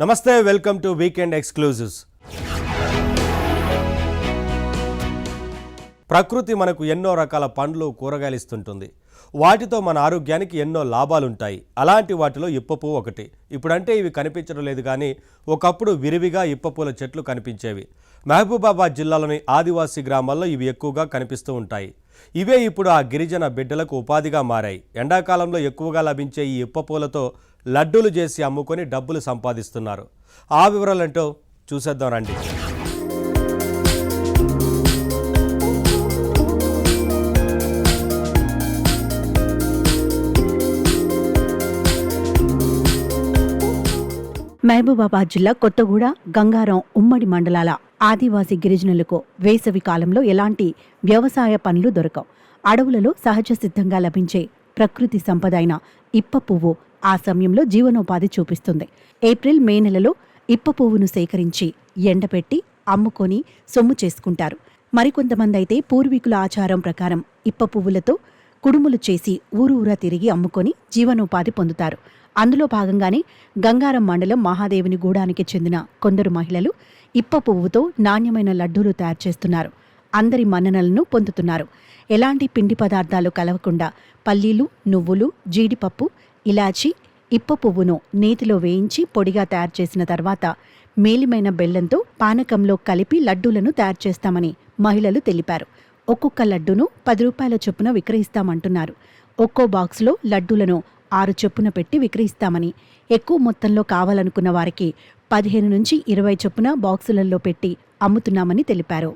నమస్తే, welcome to weekend exclusives. ప్రకృతి మనకు ఎన్నో రకాల పండ్లు కూరగాయలు ఇస్తుంటుంది. వాటితో మన ఆరోగ్యానికి ఎన్నో లాభాలుంటాయి. అలాంటి వాటిలో ఇప్పపువ్వు ఒకటి. ఇప్పుడంటే ఇవి కనిపించడం లేదు, కానీ ఒకప్పుడు విరివిగా ఇప్పపూల చెట్లు కనిపించేవి. మహబూబాబాద్ జిల్లాలోని ఆదివాసీ గ్రామాల్లో ఇవి ఎక్కువగా కనిపిస్తూ ఉంటాయి. ఇవే ఇప్పుడు ఆ గిరిజన బిడ్డలకు ఉపాధిగా మారాయి. ఎండాకాలంలో ఎక్కువగా లభించే ఈ ఇప్పపూలతో లడ్డూలు చేసి అమ్ముకొని డబ్బులు సంపాదిస్తున్నారు. ఆ వివరాలంటూ చూసేద్దాం రండి. మహబూబాబాద్ జిల్లా కొత్తగూడ, గంగారం ఉమ్మడి మండలాల ఆదివాసీ గిరిజనులకు వేసవి కాలంలో ఎలాంటి వ్యవసాయ పనులు దొరకవు. అడవులలో సహజ సిద్ధంగా లభించే ప్రకృతి సంపద అయిన ఇప్ప పువ్వు ఆ సమయంలో జీవనోపాధి చూపిస్తుంది. ఏప్రిల్, మే నెలలో ఇప్ప పువ్వును సేకరించి ఎండపెట్టి అమ్ముకొని సొమ్ము చేసుకుంటారు. మరికొంతమంది అయితే పూర్వీకుల ఆచారం ప్రకారం ఇప్ప పువ్వులతో కుడుములు చేసి ఊరూరా తిరిగి అమ్ముకొని జీవనోపాధి పొందుతారు. అందులో భాగంగానే గంగారం మండలం మహాదేవుని గూడానికి చెందిన కొందరు మహిళలు ఇప్ప పువ్వుతో నాణ్యమైన లడ్డూలు తయారు చేస్తున్నారు. అందరి మన్ననలను పొందుతున్నారు. ఎలాంటి పిండి పదార్థాలు కలవకుండా పల్లీలు, నువ్వులు, జీడిపప్పు, ఇలాచి, ఇప్ప పువ్వును నేతిలో వేయించి పొడిగా తయారు చేసిన తర్వాత మేలిమైన బెల్లంతో పానకంలో కలిపి లడ్డూలను తయారు చేస్తామని మహిళలు తెలిపారు. ఒక్కొక్క లడ్డూను 10 రూపాయల చొప్పున విక్రయిస్తామంటున్నారు. ఒక్కో బాక్సులో లడ్డూలను 6 చొప్పున పెట్టి విక్రయిస్తామని, ఎక్కువ మొత్తంలో కావాలనుకున్న వారికి 15 నుంచి 20 చొప్పున బాక్సులలో పెట్టి అమ్ముతున్నామని తెలిపారు.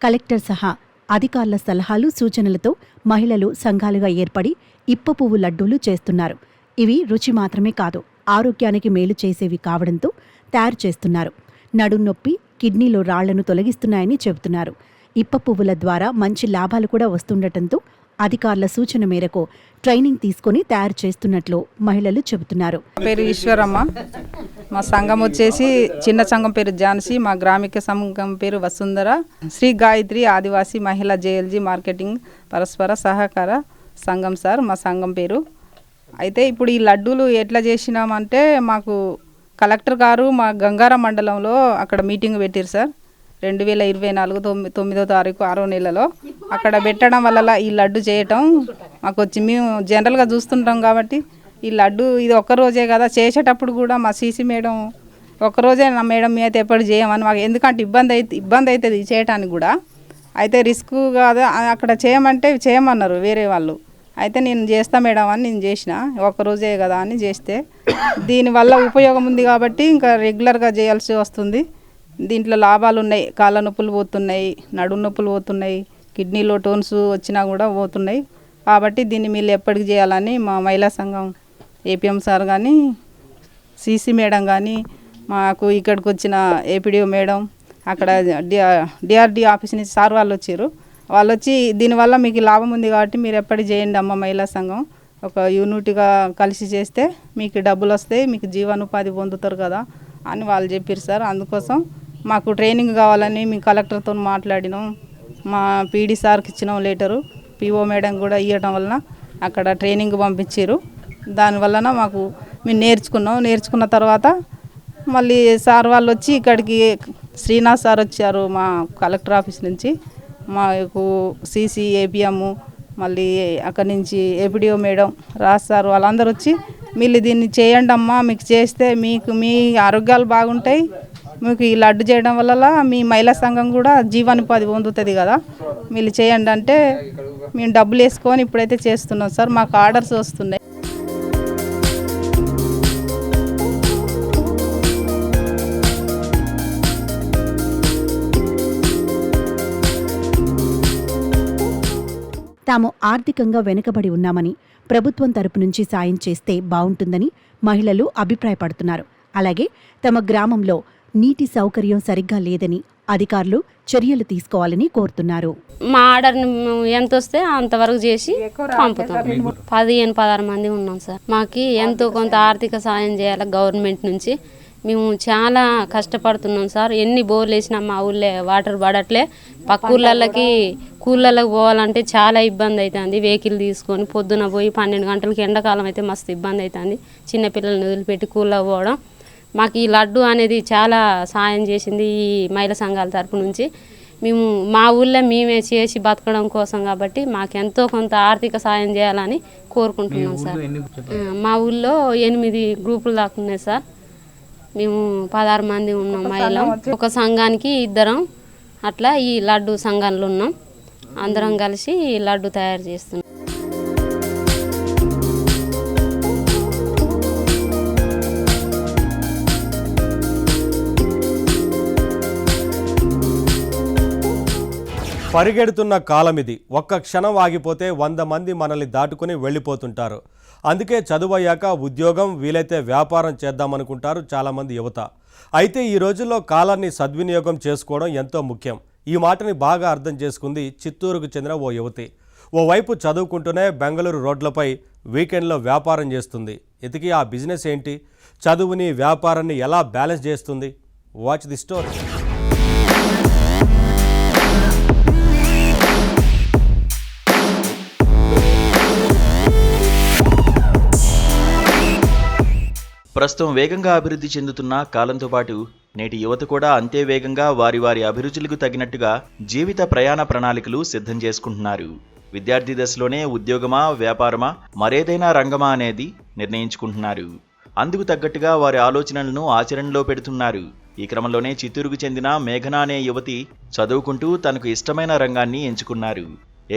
కలెక్టర్ సహా అధికారుల సలహాలు, సూచనలతో మహిళలు సంఘాలుగా ఏర్పడి ఇప్ప పువ్వు లడ్డూలు చేస్తున్నారు. ఇవి రుచి మాత్రమే కాదు, ఆరోగ్యానికి మేలు చేసేవి కావడంతో తయారు చేస్తున్నారు. నడున్నొప్పి, కిడ్నీలో రాళ్లను తొలగిస్తున్నాయని చెబుతున్నారు. ఇప్ప పువ్వుల ద్వారా మంచి లాభాలు కూడా వస్తుండటంతో అధికారుల సూచన మేరకు ట్రైనింగ్ తీసుకుని తయారు చేస్తున్నట్లు మహిళలు చెబుతున్నారు. పేరు ఈశ్వరమ్మ. మా సంఘం వచ్చేసి చిన్న సంఘం పేరు ఝాన్సీ, మా గ్రామిక సంఘం పేరు వసుంధర, శ్రీ గాయత్రి ఆదివాసీ మహిళా జేఎల్జీ మార్కెటింగ్ పరస్పర సహకార సంఘం సార్ మా సంఘం పేరు. అయితే ఇప్పుడు ఈ లడ్డూలు ఎట్లా చేసినామంటే, మాకు కలెక్టర్ గారు మా గంగారం మండలంలో అక్కడ మీటింగ్ పెట్టారు సార్. 2024 9వ తారీఖు 6వ నెలలో అక్కడ పెట్టడం వల్ల ఈ లడ్డు చేయటం మాకు వచ్చి, మేము జనరల్గా చూస్తుంటాం కాబట్టి ఈ లడ్డు ఇది ఒక్కరోజే కదా చేసేటప్పుడు కూడా మా సీసీ మేడం ఒక్కరోజే నా మేడం మీ అయితే ఎప్పుడు చేయమని మాకు, ఎందుకంటే ఇబ్బంది అవుతుంది చేయటానికి కూడా. అయితే రిస్క్ కాదు అక్కడ చేయమంటే చేయమన్నారు వేరే వాళ్ళు. అయితే నేను చేస్తా మేడం అని నేను చేసిన, ఒక్కరోజే కదా అని చేస్తే దీనివల్ల ఉపయోగం ఉంది కాబట్టి ఇంకా రెగ్యులర్గా చేయాల్సి వస్తుంది. దీంట్లో లాభాలు ఉన్నాయి. కాళ్ళ నొప్పులు పోతున్నాయి, నడుము నొప్పులు పోతున్నాయి, కిడ్నీలో టోన్స్ వచ్చినా కూడా పోతున్నాయి. కాబట్టి దీన్ని మీరు ఎప్పటికి చేయాలని మా మహిళా సంఘం ఏపీఎం సార్ కానీ, సీసీ మేడం కానీ, మాకు ఇక్కడికి వచ్చిన ఏపీడీఓ మేడం, అక్కడ డిఆర్డీ ఆఫీస్ నుంచి సార్ వాళ్ళు వచ్చారు. వాళ్ళు వచ్చి దీనివల్ల మీకు లాభం ఉంది కాబట్టి మీరు ఎప్పటికి చేయండి అమ్మ, మహిళా సంఘం ఒక యూనిట్గా కలిసి చేస్తే మీకు డబ్బులు వస్తాయి, మీకు జీవనోపాధి పొందుతారు కదా అని వాళ్ళు చెప్పారు సార్. అందుకోసం మాకు ట్రైనింగ్ కావాలని మేము కలెక్టర్తో మాట్లాడినాం. మా పీడీ సార్కి ఇచ్చినాం లెటరు, పిఓ మేడం కూడా ఇవ్వడం వలన అక్కడ ట్రైనింగ్ పంపించారు. దానివలన మాకు మేము నేర్చుకున్న తర్వాత మళ్ళీ సార్ వాళ్ళు వచ్చి ఇక్కడికి శ్రీనాథ్ సార్ వచ్చారు మా కలెక్టర్ ఆఫీస్ నుంచి, మాకు సీసీ ఏపీఎం, మళ్ళీ అక్కడి నుంచి ఏపీడీఓ మేడం, రాజ్ సార్ వాళ్ళందరూ వచ్చి మీరు దీన్ని చేయండి అమ్మా, మీకు చేస్తే మీకు మీ ఆరోగ్యాలు బాగుంటాయి, మీకు ఈ లడ్డు చేయడం వల్ల మీ మహిళా సంఘం కూడా జీవనోపాధి పొందుతుంది కదా, మీరు చేయండి అంటే మేము డబ్బులు వేసుకొని ఇప్పుడైతే చేస్తున్నాం సార్. మాకు ఆర్డర్స్ వస్తున్నాయి. తాము ఆర్థికంగా వెనుకబడి ఉన్నామని, ప్రభుత్వం తరపు నుంచి సాయం చేస్తే బావుంటుందని మహిళలు అభిప్రాయపడుతున్నారు. అలాగే తమ గ్రామంలో నీటి సౌకర్యం సరిగ్గా లేదని అధికారులు చర్యలు తీసుకోవాలని కోరుతున్నారు. మా ఆర్డర్ ఎంత వస్తే అంతవరకు చేసి పంపుతాం. 15-16 మంది ఉన్నాం సార్. మాకు ఎంతో కొంత ఆర్థిక సాయం చేయాలి గవర్నమెంట్ నుంచి. మేము చాలా కష్టపడుతున్నాం సార్. ఎన్ని బోర్లు వేసినా మా ఊళ్ళో వాటర్ పడట్లే. పక్క ఊళ్ళకి కూళ్ళకి పోవాలంటే చాలా ఇబ్బంది అవుతుంది. వెహికల్ తీసుకొని పొద్దున పోయి 12 గంటలకి, ఎండాకాలం అయితే మస్తు ఇబ్బంది అవుతుంది చిన్నపిల్లల్ని వదిలిపెట్టి కూళ్ళకి పోవడం. మాకు ఈ లడ్డు అనేది చాలా సాయం చేసింది ఈ మహిళా సంఘాల తరపు నుంచి. మేము మా ఊళ్ళో మేమే చేసి బతకడం కోసం కాబట్టి మాకు ఎంతో కొంత ఆర్థిక సాయం చేయాలని కోరుకుంటున్నాం సార్. మా ఊళ్ళో 8 గ్రూపులు దాకా ఉన్నాయి సార్. మేము 16 మంది ఉన్నాం మహిళలు. ఒక సంఘానికి 2 అట్లా ఈ లడ్డు సంఘంలో ఉన్నాం. అందరం కలిసి లడ్డు తయారు చేస్తున్నాం. పరిగెడుతున్న కాలం ఇది. ఒక్క క్షణం ఆగిపోతే 100 మంది మనల్ని దాటుకుని వెళ్ళిపోతుంటారు. అందుకే చదువయ్యాక ఉద్యోగం, వీలైతే వ్యాపారం చేద్దామనుకుంటారు చాలామంది యువత. అయితే ఈ రోజుల్లో కాలాన్ని సద్వినియోగం చేసుకోవడం ఎంతో ముఖ్యం. ఈ మాటని బాగా అర్థం చేసుకుంది చిత్తూరుకు చెందిన ఓ యువతి. ఓవైపు చదువుకుంటూనే బెంగళూరు రోడ్లపై వీకెండ్లో వ్యాపారం చేస్తుంది. ఇంతకీ ఆ బిజినెస్ ఏంటి? చదువుని వ్యాపారాన్ని ఎలా బ్యాలెన్స్ చేస్తుంది? Watch the story. ప్రస్తుతం వేగంగా అభివృద్ధి చెందుతున్న కాలంతో పాటు నేటి యువత కూడా అంతే వేగంగా వారి వారి అభిరుచులకు తగినట్టుగా జీవిత ప్రయాణ ప్రణాళికలు సిద్ధం చేసుకుంటున్నారు. విద్యార్థి దశలోనే ఉద్యోగమా, వ్యాపారమా, మరేదైనా రంగమా అనేది నిర్ణయించుకుంటున్నారు. అందుకు తగ్గట్టుగా వారి ఆలోచనలను ఆచరణలో పెడుతున్నారు. ఈ క్రమంలోనే చిత్తూరుకు చెందిన మేఘన అనే యువతి చదువుకుంటూ తనకు ఇష్టమైన రంగాన్ని ఎంచుకున్నారు.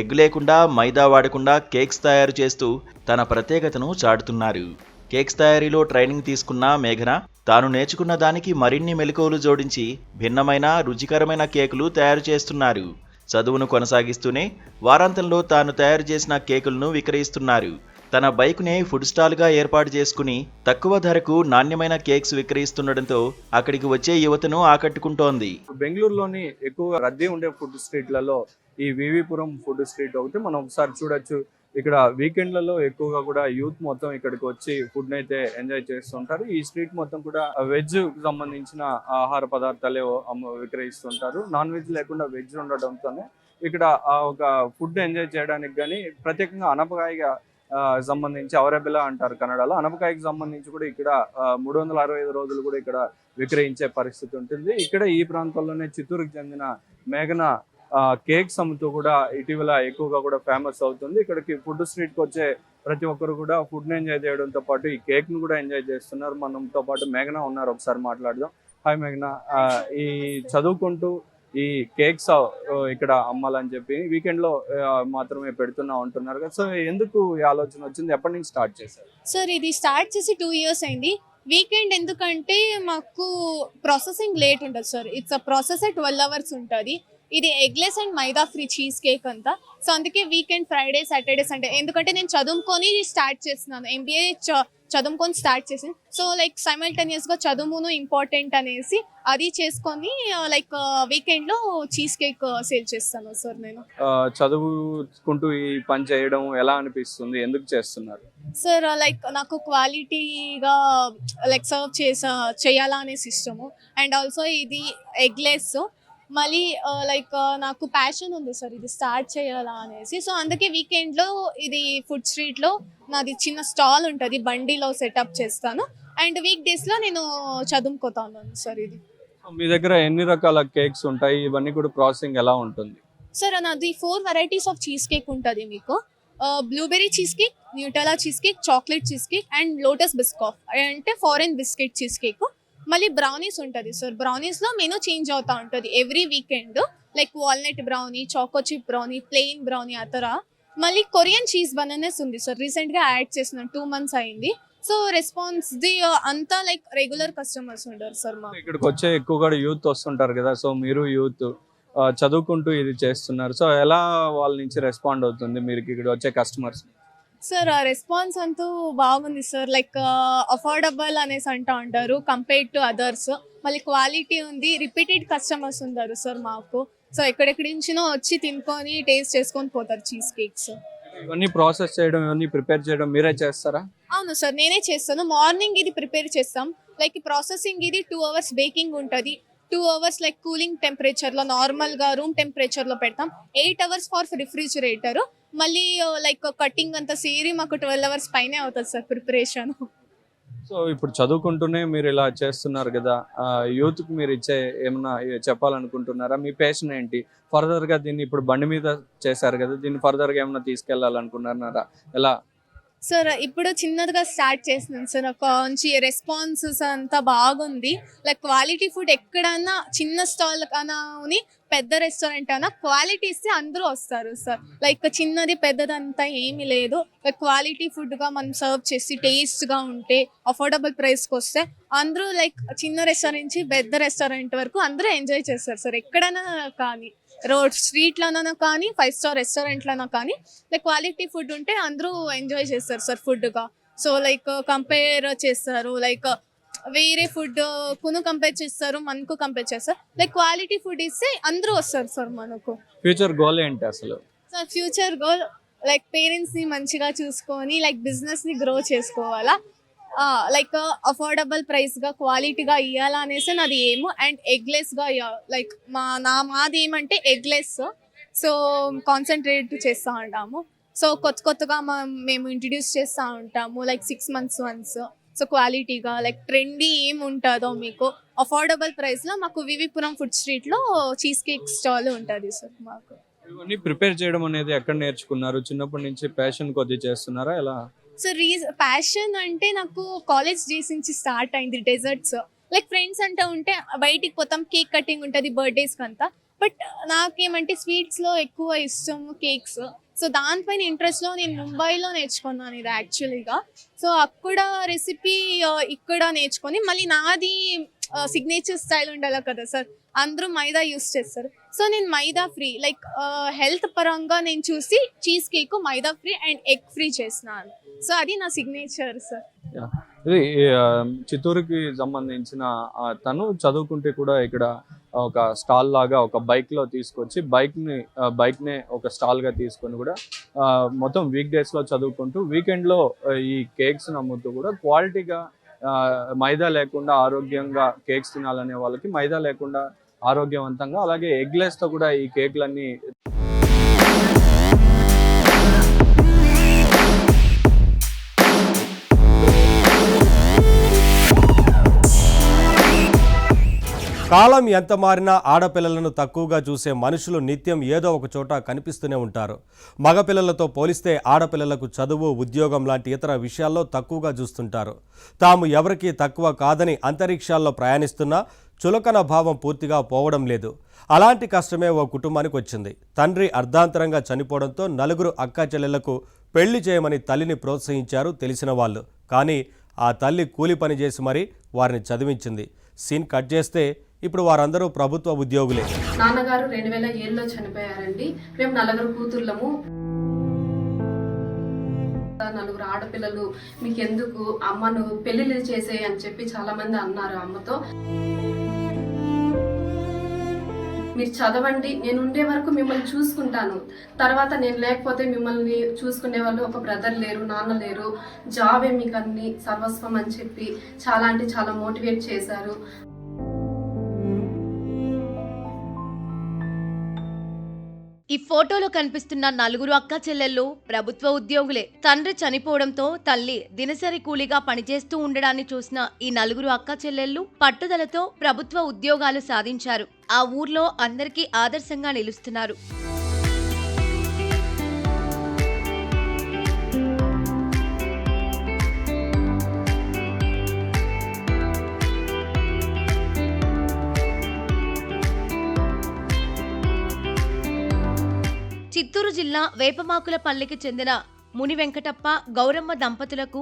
ఎగ్ లేకుండా, మైదా వాడకుండా కేక్స్ తయారు చేస్తూ తన ప్రత్యేకతను చాటుతున్నారు. కేక్స్ తయారీలో ట్రైనింగ్ తీసుకున్న మేఘన తాను నేర్చుకున్న దానికి మరిన్ని మెలకువలు జోడించి భిన్నమైన, రుచికరమైన కేకులు తయారు చేస్తున్నారు. చదువును కొనసాగిస్తూనే వారాంతంలో తాను తయారు చేసిన కేకులను విక్రయిస్తున్నారు. తన బైక్నే ఫుడ్ స్టాల్గా ఏర్పాటు చేసుకుని తక్కువ ధరకు నాణ్యమైన కేక్స్ విక్రయిస్తుండటంతో అక్కడికి వచ్చే యువతను ఆకట్టుకుంటోంది. బెంగళూరులోని ఎక్కువ రద్దీ ఉండే ఫుడ్ స్ట్రీట్లలో ఈ వివిపురం ఫుడ్ స్ట్రీట్ ఒకటి మనం ఒకసారి చూడొచ్చు. ఇక్కడ వీకెండ్లలో ఎక్కువగా కూడా యూత్ మొత్తం ఇక్కడికి వచ్చి ఫుడ్ అయితే ఎంజాయ్ చేస్తుంటారు. ఈ స్ట్రీట్ మొత్తం కూడా వెజ్ సంబంధించిన ఆహార పదార్థాలే విక్రయిస్తుంటారు. నాన్ వెజ్ లేకుండా వెజ్ ఉండడంతోనే ఇక్కడ ఒక ఫుడ్ ఎంజాయ్ చేయడానికి కానీ ప్రత్యేకంగా అనపకాయగా సంబంధించి అవైలబుల్ అంటారు కన్నడలో. అనపకాయకి సంబంధించి కూడా ఇక్కడ 365 రోజులు కూడా ఇక్కడ విక్రయించే పరిస్థితి ఉంటుంది. ఇక్కడ ఈ ప్రాంతంలోనే చిత్తూరుకు చెందిన మేఘన కేక్స్ అమ్ముతూ కూడా ఇటీవల ఎక్కువగా కూడా ఫేమస్ అవుతుంది. ఇక్కడికి ఫుడ్ స్ట్రీట్కి వచ్చే ప్రతి ఒక్కరు కూడా ఫుడ్ని ఎంజాయ్ చేయడంతో పాటు ఈ కేక్ను కూడా ఎంజాయ్ చేస్తున్నారు. మనతో పాటు మేఘన ఉన్నారు, ఒకసారి మాట్లాడదాం. హాయ్ మేఘన, ఈ చదువుకుంటూ ఈ కేక్స్ ఇక్కడ అమ్మాలని చెప్పి వీకెండ్ లో మాత్రమే పెడుతున్నా ఉంటున్నారు కదా, సో ఎందుకు ఈ ఆలోచన వచ్చింది? ఎప్పటి నుంచి స్టార్ట్ చేశారు? సార్ ఇది స్టార్ట్ చేసి 2 years అయింది. వీకెండ్ ఎందుకంటే మాకు ప్రాసెసింగ్ లేట్ ఉంటుంది sir. It's a process 12 hours ఉంటుంది. ఇది eggless and maida free cheese cake అంతా. సో అందుకే వీకెండ్ ఫ్రైడే, సాటర్డే, సండే, ఎందుకంటే నేను చదువుకొని స్టార్ట్ చేస్తున్నాను, MBA చదువుకొని స్టార్ట్ చేసింది. సో లైక్ సైమల్టేనియస్గా చదువును ఇంపార్టెంట్ అనేసి అది చేసుకొని లైక్ వీకెండ్లో చీజ్ కేక్ సేల్ చేస్తాను సార్. నేను చదువుకుంటూ ఈ పని చేయడం ఎలా అనిపిస్తుంది? ఎందుకు చేస్తున్నారు? సార్ లైక్ నాకు క్వాలిటీగా లైక్ సర్వ్ చేయాలా అనేసి ఇష్టము. అండ్ ఆల్సో ఇది ఎగ్లెస్, మళ్ళీ లైక్ నాకు ప్యాషన్ ఉంది సార్ ఇది స్టార్ట్ చేయాలా అనేసి. సో అందుకే వీకెండ్లో ఇది ఫుడ్ స్ట్రీట్లో నాది చిన్న స్టాల్ ఉంటుంది, బండిలో సెటప్ చేస్తాను. అండ్ వీక్ డేస్లో నేను చదువుకోతాను సార్. ఇది మీ దగ్గర ఎన్ని రకాల కేక్స్ ఉంటాయి? ఇవన్నీ కూడా ప్రాసెసింగ్ ఎలా ఉంటుంది? సార్ నాది 4 varieties ఆఫ్ చీజ్ కేక్ ఉంటుంది. మీకు blueberry cheesecake, Nutella cheesecake, chocolate cheesecake and Lotus Biscoff అంటే ఫారెన్ బిస్కెట్ చీజ్ కేక్. మళ్ళీ బ్రౌనీస్ ఉంటుంది సార్. బ్రౌనీస్లో మెనూ చేంజ్ అవుతూ ఉంటుంది every weekend. Like walnut brownie, choco chip brownie, plain brownie ఆ తర. మళ్ళీ కొరియన్ చీజ్ బనానాస్ ఉంది సార్, రీసెంట్గా యాడ్ చేసిన 2 months అయింది. సో రెస్పాన్స్ ది అంతా లైక్ రెగ్యులర్ కస్టమర్స్ ఉంటారు సార్. మా ఇక్కడికి వచ్చే ఎక్కువగా యూత్ వస్తుంటారు కదా, సో మీరు యూత్ చదువుకుంటూ ఇది చేస్తున్నారు, సో ఎలా వాళ్ళ నుంచి రెస్పాండ్ అవుతుంది మీరు ఇక్కడ వచ్చే కస్టమర్స్? సార్ రెస్పాన్స్ అంటూ బాగుంది సార్. లైక్ అఫోర్డబుల్ అనేసి అంటూ ఉంటారు కంపేర్డ్ టు అదర్స్. మళ్ళీ క్వాలిటీ ఉంది, రిపీటెడ్ కస్టమర్స్ ఉన్నారు సార్ మాకు. సో ఎక్కడెక్కడి నుంచినో వచ్చి తినుకొని టేస్ట్ చేసుకొని పోతారు చీజ్ కేక్స్. ఇవన్నీ ప్రాసెస్ చేయడం, ఇవన్నీ ప్రిపేర్ చేయడం మీరే చేస్తారా? అవును సార్, నేనే చేస్తాను. మార్నింగ్ ఇది ప్రిపేర్ చేస్తాం, లైక్ ప్రాసెసింగ్ ఇది 2 hours బేకింగ్ ఉంటుంది, 2 hours లైక్ కూలింగ్ టెంపరేచర్లో నార్మల్గా రూమ్ టెంపరేచర్లో పెడతాం, 8 hours ఫర్ రిఫ్రిజిరేటర్. మళ్ళీ లైక్ కటింగ్ అంతా సేరి మాకు 12 hours పైనే అవుతుంది సార్ ప్రిపరేషన్. సో ఇప్పుడు చదువుకుంటూనే మీరు ఇలా చేస్తున్నారు కదా, యూత్కి మీరు ఇచ్చే ఏమన్నా చెప్పాలనుకుంటున్నారా? మీ ప్యాషన్ ఏంటి? ఫర్దర్గా దీన్ని ఇప్పుడు బండి మీద చేశారు కదా, దీన్ని ఫర్దర్గా ఏమన్నా తీసుకెళ్ళాలనుకుంటున్నారా? ఎలా? సార్ ఇప్పుడు చిన్నదిగా స్టార్ట్ చేసినాను సార్, ఒక మంచి రెస్పాన్సెస్ అంతా బాగుంది. లైక్ క్వాలిటీ ఫుడ్ ఎక్కడన్నా చిన్న స్టాల్ కన్నా పెద్ద రెస్టారెంట్ అయినా క్వాలిటీ ఇస్తే అందరూ వస్తారు సార్. లైక్ చిన్నది పెద్దదంతా ఏమీ లేదు, లైక్ క్వాలిటీ ఫుడ్గా మనం సర్వ్ చేసి టేస్ట్గా ఉంటే అఫోర్డబుల్ ప్రైస్కి వస్తే అందరూ లైక్ చిన్న రెస్టారెంట్ నుంచి పెద్ద రెస్టారెంట్ వరకు అందరూ ఎంజాయ్ చేస్తారు సార్. ఎక్కడైనా కానీ రోడ్ స్ట్రీట్లోనైనా కానీ 5 star రెస్టారెంట్లోనా కానీ లైక్ క్వాలిటీ ఫుడ్ ఉంటే అందరూ ఎంజాయ్ చేస్తారు సార్ ఫుడ్గా. సో లైక్ కంపేర్ చేస్తారు, లైక్ వేరే ఫుడ్ కును కంపేర్ చేస్తారు, మనకు కంపేర్ చేస్తారు. లైక్ క్వాలిటీ ఫుడ్ ఇస్తే అందరూ వస్తారు సార్ మనకు. ఫ్యూచర్ గోల్ ఏంటి అసలు? సార్ ఫ్యూచర్ గోల్ లైక్ పేరెంట్స్ని మంచిగా చూసుకొని లైక్ బిజినెస్ని గ్రో చేసుకోవాలా, లైక్ అఫోర్డబుల్ ప్రైస్గా క్వాలిటీగా ఇవ్వాలా అనేసి నాది ఏమో. అండ్ ఎగ్లెస్గా లైక్ మాది ఏమంటే ఎగ్లెస్, సో కాన్సన్ట్రేట్ చేస్తూ ఉంటాము. సో కొత్తగా మేము ఇంట్రడ్యూస్ చేస్తూ ఉంటాము లైక్ 6 months once. సో క్వాలిటీగా లైక్ ట్రెండీ ఏం ఉంటుందో మీకు అఫోర్డబుల్ ప్రైస్లో మాకు వివిపురం ఫుడ్ స్ట్రీట్లో చీజ్ కేక్ స్టాల్ ఉంటుంది సార్. మాకు ఇవన్నీ ప్రిపేర్ చేయడం అనేది ఎక్కడ నేర్చుకున్నారు? చిన్నప్పటి నుంచి ప్యాషన్ కొద్ది చేస్తున్నారా ఎలా? సో ప్యాషన్ అంటే నాకు కాలేజ్ డేస్ నుంచి స్టార్ట్ అయింది. డెజర్ట్స్ లైక్ ఫ్రెండ్స్ అంటూ ఉంటే బయటికి పోతాం, కేక్ కటింగ్ ఉంటుంది బర్త్డేస్కి అంతా. బట్ నాకేమంటే స్వీట్స్లో ఎక్కువ ఇష్టం, కేక్స్. సో దానిపైన ఇంట్రెస్ట్లో నేను ముంబైలో నేర్చుకున్నాను ఇది యాక్చువల్గా. సో అక్కడ రెసిపీ ఇక్కడ నేర్చుకొని మళ్ళీ నాది సిగ్నేచర్ స్టైల్ ఉండాలి కదా సార్, అందరూ మైదా యూస్ చేస్తారు. సో నేను మైదా ఫ్రీ లైక్ హెల్త్ పరంగా నేను చూసి cheese cake maida free and egg free చేసినాను. సో అది నా సిగ్నేచర్ సార్. ఇది చిత్తూరుకి సంబంధించిన తను చదువుకుంటే కూడా ఇక్కడ ఒక స్టాల్ లాగా ఒక బైక్లో తీసుకొచ్చి బైక్నే ఒక స్టాల్గా తీసుకొని కూడా మొత్తం వీక్ డేస్లో చదువుకుంటూ వీకెండ్లో ఈ కేక్స్ అమ్ముతూ కూడా క్వాలిటీగా మైదా లేకుండా ఆరోగ్యంగా కేక్స్ తినాలనే వాళ్ళకి మైదా లేకుండా ఆరోగ్యవంతంగా, అలాగే ఎగ్లెస్తో కూడా ఈ కేక్లన్నీ కాలం ఎంత మారినా ఆడపిల్లలను తక్కువగా చూసే మనుషులు నిత్యం ఏదో ఒక చోట కనిపిస్తూనే ఉంటారు. మగపిల్లలతో పోలిస్తే ఆడపిల్లలకు చదువు, ఉద్యోగం లాంటి ఇతర విషయాల్లో తక్కువగా చూస్తుంటారు. తాము ఎవరికీ తక్కువ కాదని అంతరిక్షాల్లో ప్రయాణిస్తున్నా చులకన భావం పూర్తిగా పోవడం లేదు. అలాంటి కష్టమే ఓ కుటుంబానికి వచ్చింది. తండ్రి అర్ధాంతరంగా చనిపోవడంతో 4 అక్కా చెల్లెళ్లకు పెళ్లి చేయమని తల్లిని ప్రోత్సహించారు తెలిసిన వాళ్ళు. కానీ ఆ తల్లి కూలి పని చేసి మరీ వారిని చదివించింది. సీన్ కట్ చేస్తే ఇప్పుడు వారందరూ ప్రభుత్వ ఉద్యోగులే. నాన్నగారు 2007లో చనిపోయారండి. మేము 4 కూతుర్లము, 4 ఆడపిల్లలు. మీకెందుకు అమ్మను పెళ్లిళ్ళు చేసే అని చెప్పి చాలా మంది అన్నారు అమ్మతో. మీరు చదవండి, నేను ఉండే వరకు మిమ్మల్ని చూసుకుంటాను, తర్వాత నేను లేకపోతే మిమ్మల్ని చూసుకునే వాళ్ళు ఒక బ్రదర్ లేరు, నాన్న లేరు, జాబే మీకు అన్ని సర్వస్వం అని చెప్పి చాలా అంటే చాలా మోటివేట్ చేశారు. ఈ ఫోటోలో కనిపిస్తున్న 4 అక్క చెల్లెళ్ళు ప్రభుత్వ ఉద్యోగులే. తండ్రి చనిపోవడంతో తల్లి దినసరి కూలీగా పనిచేస్తూ ఉండడాన్ని చూసిన ఈ 4 అక్క చెల్లెళ్ళు పట్టుదలతో ప్రభుత్వ ఉద్యోగాలు సాధించారు. ఆ ఊర్లో అందరికీ ఆదర్శంగా నిలుస్తున్నారు. చిత్తూరు జిల్లా వేపమాకులపల్లికి చెందిన ముని వెంకటప్ప, గౌరమ్మ దంపతులకు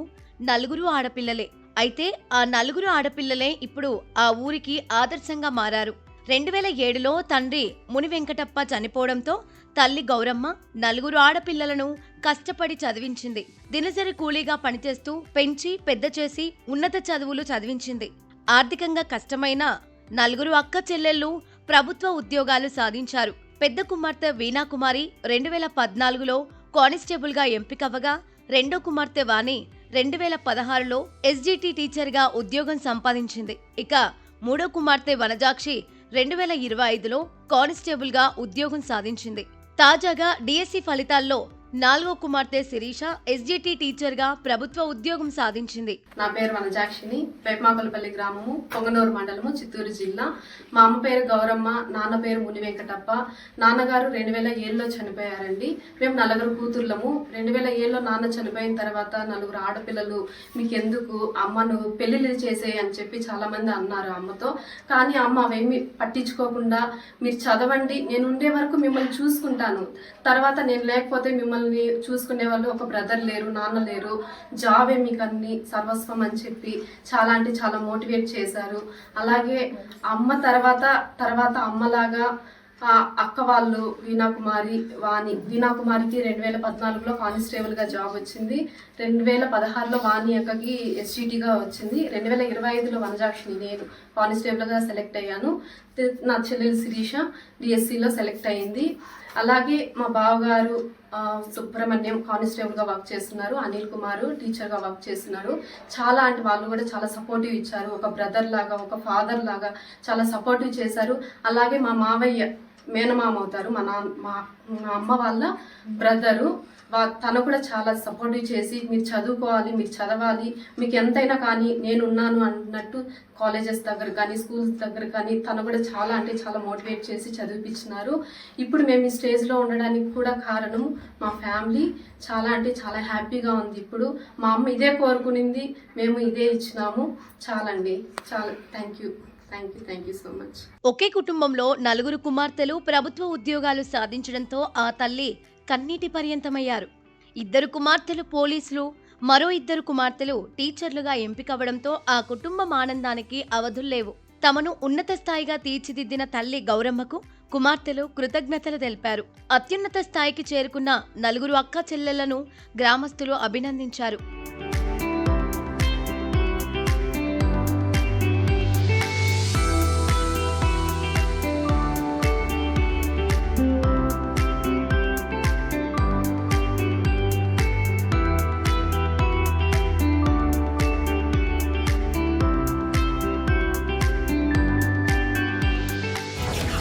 4 ఆడపిల్లలే. అయితే ఆ 4 ఆడపిల్లలే ఇప్పుడు ఆ ఊరికి ఆదర్శంగా మారారు. 2007లో తండ్రి ముని వెంకటప్ప చనిపోవడంతో తల్లి గౌరమ్మ 4 ఆడపిల్లలను కష్టపడి చదివించింది. దినసరి కూలీగా పనిచేస్తూ పెంచి పెద్ద చేసి ఉన్నత చదువులు చదివించింది. ఆర్థికంగా కష్టమైన 4 అక్క చెల్లెళ్ళు ప్రభుత్వ ఉద్యోగాలు సాధించారు. పెద్ద కుమార్తె వీణాకుమారి 2014లో కానిస్టేబుల్గా ఎంపికవ్వగా రెండో కుమార్తె వాణి 2016లో ఎస్జిటి టీచర్గా ఉద్యోగం సంపాదించింది. ఇక మూడో కుమార్తె వనజాక్షి 2025లో కానిస్టేబుల్గా ఉద్యోగం సాధించింది. తాజాగా డిఎస్సి ఫలితాల్లో నాలుగో కుమార్తె శిరీష ఎస్జిటి టీచర్గా ప్రభుత్వ ఉద్యోగం సాధించింది. నా పేరు వనజాక్షిని, వేపమాకులపల్లి గ్రామము, పొంగనూరు మండలము, చిత్తూరు జిల్లా. మా అమ్మ పేరు గౌరమ్మ, నాన్న పేరు ముని వెంకటప్ప. నాన్నగారు 2007లో చనిపోయారండి. మేము 4 కూతుర్లము. 2007లో నాన్న చనిపోయిన తర్వాత 4 ఆడపిల్లలు, మీకెందుకు అమ్మను పెళ్లిళ్ళు చేసే అని చెప్పి చాలా మంది అన్నారు అమ్మతో. కానీ అమ్మ అవేమి పట్టించుకోకుండా, మీరు చదవండి, నేను ఉండే వరకు మిమ్మల్ని చూసుకుంటాను, తర్వాత నేను లేకపోతే మిమ్మల్ని చూసుకునే వాళ్ళు ఒక బ్రదర్ లేరు, నాన్న లేరు, జాబే మీకు అన్ని సర్వస్వం అని చెప్పి చాలా అంటే చాలా మోటివేట్ చేశారు. అలాగే అమ్మ తర్వాత అమ్మలాగా అక్క వాళ్ళు వీణాకుమారి, వాణి. వీణాకుమారికి 2014లో కానిస్టేబుల్గా జాబ్ వచ్చింది. 2016లో వాణి అక్కకి ఎస్జిటిగా వచ్చింది. 2025లో వనజాక్షిని నేను కానిస్టేబుల్గా సెలెక్ట్ అయ్యాను. నా చెల్లెలు శిరీష డిఎస్సిలో సెలెక్ట్ అయింది. అలాగే మా బావగారు సుబ్రహ్మణ్యం కానిస్టేబుల్గా వర్క్ చేస్తున్నారు, అనిల్ కుమార్ టీచర్గా వర్క్ చేస్తున్నారు. చాలా అంటే వాళ్ళు కూడా చాలా సపోర్టివ్ ఇచ్చారు, ఒక బ్రదర్ లాగా, ఒక ఫాదర్ లాగా చాలా సపోర్టివ్ చేశారు. అలాగే మా మావయ్య మేనమామ అవుతారు, మా అమ్మ వాళ్ళ బ్రదరు, తను కూడా చాలా సపోర్టివ్ చేసి మీరు చదువుకోవాలి, మీరు చదవాలి, మీకు ఎంతైనా కానీ నేనున్నాను అన్నట్టు కాలేజెస్ దగ్గర కానీ స్కూల్స్ దగ్గర కానీ తను కూడా చాలా అంటే చాలా మోటివేట్ చేసి చదివిపించినారు. ఇప్పుడు మేము ఈ స్టేజ్లో ఉండడానికి కూడా కారణం మా ఫ్యామిలీ. చాలా అంటే చాలా హ్యాపీగా ఉంది. ఇప్పుడు మా అమ్మ ఇదే కోరుకునింది, మేము ఇదే ఇచ్చినాము. చాలండి, చాలా థ్యాంక్ యూ సో మచ్. ఒకే కుటుంబంలో 4 కుమార్తెలు ప్రభుత్వ ఉద్యోగాలు సాధించడంతో ఆ తల్లి కన్నీటి పర్యంతమయ్యారు. 2 కుమార్తెలు పోలీసులు, మరో 2 కుమార్తెలు టీచర్లుగా ఎంపికవడంతో ఆ కుటుంబం ఆనందానికి అవధుల్లేవు. తమను ఉన్నత స్థాయిగా తీర్చిదిద్దిన తల్లి గౌరమ్మకు కుమార్తెలు కృతజ్ఞతలు తెలిపారు. అత్యున్నత స్థాయికి చేరుకున్న 4 అక్క చెల్లెళ్లను గ్రామస్తులు అభినందించారు.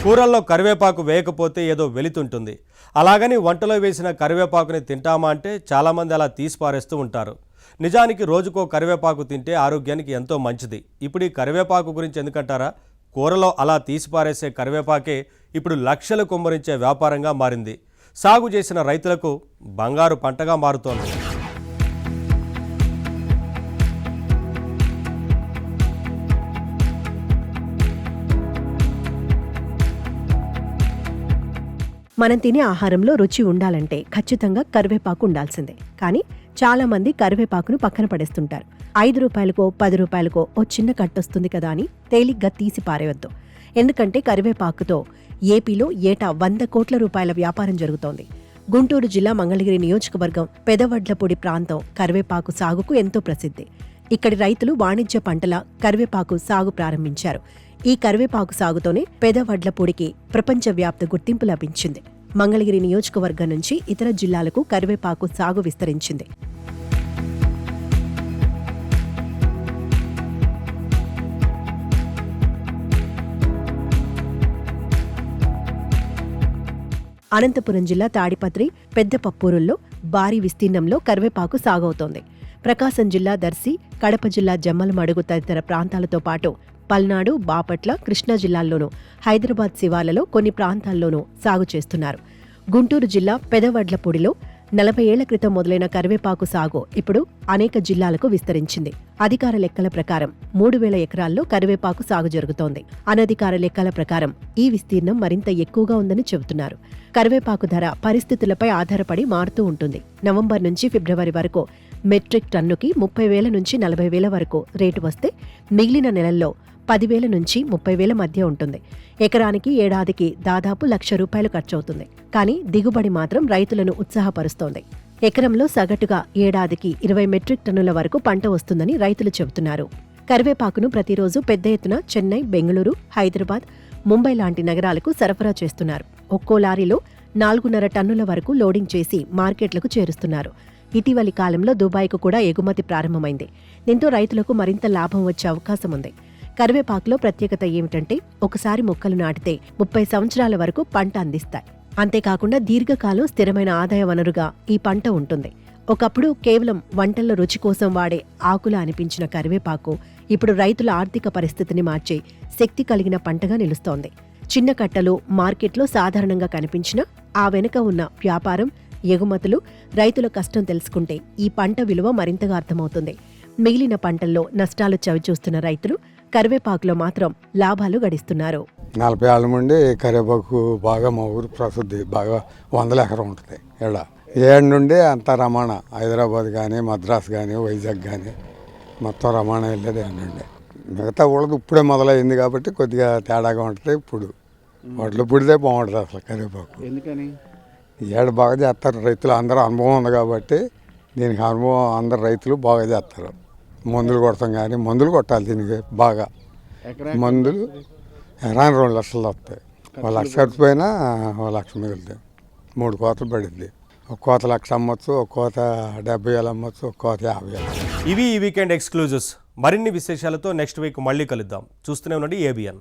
కూరల్లో కరివేపాకు వేయకపోతే ఏదో వెలితుంటుంది. అలాగని వంటలో వేసిన కరివేపాకుని తింటామా అంటే చాలామంది అలా తీసి పారేస్తూ ఉంటారు. నిజానికి రోజుకో కరివేపాకు తింటే ఆరోగ్యానికి ఎంతో మంచిది. ఇప్పుడు ఈ కరివేపాకు గురించి ఎందుకంటారా? కూరలో అలా తీసి పారేసే కరివేపాకే ఇప్పుడు లక్షలు కుమ్మరించే వ్యాపారంగా మారింది. సాగు చేసిన రైతులకు బంగారు పంటగా మారుతోంది. మనం తినే ఆహారంలో రుచి ఉండాలంటే ఖచ్చితంగా కరివేపాకు ఉండాల్సిందే. కానీ చాలా మంది కరివేపాకును పక్కన పడేస్తుంటారు. 5 రూపాయలకో 10 రూపాయలకో ఓ చిన్న కట్టొస్తుంది కదా అని తేలిగ్గా తీసి పారేయవద్దు. ఎందుకంటే కరివేపాకుతో ఏపీలో ఏటా 100 కోట్ల రూపాయల వ్యాపారం జరుగుతోంది. గుంటూరు జిల్లా మంగళగిరి నియోజకవర్గం పెదవడ్లపూడి ప్రాంతం కరివేపాకు సాగుకు ఎంతో ప్రసిద్ధి. ఇక్కడి రైతులు వాణిజ్య పంటల కరివేపాకు సాగు ప్రారంభించారు. ఈ కరివేపాకు సాగుతోనే పెదవడ్లపూడికి ప్రపంచవ్యాప్త గుర్తింపు లభించింది. మంగళగిరి నియోజకవర్గం నుంచి ఇతర జిల్లాలకు కరివేపాకు సాగు విస్తరించింది. అనంతపురం జిల్లా తాడిపత్రి, పెద్దపప్పూరుల్లో భారీ విస్తీర్ణంలో కరివేపాకు సాగవుతోంది. ప్రకాశం జిల్లా దర్శి, కడప జిల్లా జమ్మలమడుగు తదితర ప్రాంతాలతో పాటు పల్నాడు, బాపట్ల, కృష్ణా జిల్లాల్లోనూ, హైదరాబాద్ శివార్లలో కొన్ని ప్రాంతాల్లోనూ సాగు చేస్తున్నారు. గుంటూరు జిల్లా పెదవడ్లపూడిలో 40 ఏళ్ల క్రితం మొదలైన కరివేపాకు సాగు ఇప్పుడు అనేక జిల్లాలకు విస్తరించింది. అధికార లెక్కల ప్రకారం 3000 ఎకరాల్లో కరివేపాకు సాగు జరుగుతోంది. అనధికార లెక్కల ప్రకారం ఈ విస్తీర్ణం మరింత ఎక్కువగా ఉందని చెబుతున్నారు. కరివేపాకు ధర పరిస్థితులపై ఆధారపడి మారుతూ ఉంటుంది. నవంబర్ నుంచి ఫిబ్రవరి వరకు మెట్రిక్ టన్నుకి 30,000 నుంచి 40,000 వరకు రేటు వస్తే మిగిలిన నెలల్లో 10,000 నుంచి 30,000 మధ్య ఉంటుంది. ఎకరానికి ఏడాదికి దాదాపు ₹1,00,000 ఖర్చవుతుంది. కానీ దిగుబడి మాత్రం రైతులను ఉత్సాహపరుస్తోంది. ఎకరంలో సగటుగా ఏడాదికి 20 మెట్రిక్ టన్నుల వరకు పంట వస్తుందని రైతులు చెబుతున్నారు. కరివేపాకును ప్రతిరోజు పెద్ద ఎత్తున చెన్నై, బెంగళూరు, హైదరాబాద్, ముంబై లాంటి నగరాలకు సరఫరా చేస్తున్నారు. ఒక్కో లారీలో 4.5 టన్నుల వరకు లోడింగ్ చేసి మార్కెట్లకు చేరుస్తున్నారు. ఇటీవలి కాలంలో దుబాయ్కు కూడా ఎగుమతి ప్రారంభమైంది. దీంతో రైతులకు మరింత లాభం వచ్చే అవకాశం ఉంది. కరివేపాకులో ప్రత్యేకత ఏమిటంటే ఒకసారి మొక్కలు నాటితే 30 సంవత్సరాల వరకు పంట అందిస్తాయి. అంతేకాకుండా దీర్ఘకాలం స్థిరమైన ఆదాయ వనరుగా ఈ పంట ఉంటుంది. ఒకప్పుడు కేవలం వంటల్లో రుచి కోసం వాడే ఆకుల అనిపించిన కరివేపాకు ఇప్పుడు రైతుల ఆర్థిక పరిస్థితిని మార్చే శక్తి కలిగిన పంటగా నిలుస్తోంది. చిన్న కట్టలు మార్కెట్లో సాధారణంగా కనిపించినా ఆ వెనుక ఉన్న వ్యాపారం, ఎగుమతులు, రైతుల కష్టం తెలుసుకుంటే ఈ పంట విలువ మరింతగా అర్థమవుతుంది. మిగిలిన పంటల్లో నష్టాలు చవిచూస్తున్న రైతులు కరివేపాకులో మాత్రం లాభాలు గడిస్తున్నారు. 40 ఏళ్ళ నుండి కరివేపాకు బాగా మా ఊరు ప్రసిద్ధి, బాగా 100 ఎకరం ఉంటుంది. ఇలా 7 నుండి అంతా రవాణా, హైదరాబాద్ కానీ, మద్రాసు కానీ, వైజాగ్ కానీ మొత్తం రవాణా వెళ్ళేది 7 నుండి. మిగతా ఊళ్ళది ఇప్పుడే మొదలైంది కాబట్టి కొద్దిగా తేడాగా ఉంటుంది. ఇప్పుడు వాటిలో పుడితే బాగుంటుంది అసలు కరివేపాకు. ఎందుకని? ఏడు బాగా చేస్తారు రైతులు, అందరూ అనుభవం ఉంది కాబట్టి దీనికి అనుభవం అందరు రైతులు బాగా చేస్తారు. మందులు కొడతాం కానీ మందులు కొట్టాలి దీనికి బాగా. మందులు ఎకరానికి 2 లక్షలు వస్తాయి. 1 లక్ష ఖర్చుపోయినా 1 లక్ష మిగులుతాయి. 3 కోతలు పడుద్ది. ఒక కోత 1 లక్ష అమ్మొచ్చు, ఒక కోత 70,000 అమ్మొచ్చు, ఒక కోత 50,000. ఇవి ఈ వీకెండ్ ఎక్స్క్లూజివ్స్. మరిన్ని విశేషాలతో నెక్స్ట్ వీక్ మళ్ళీ కలుద్దాం. చూస్తూనే ఉండండి ABN.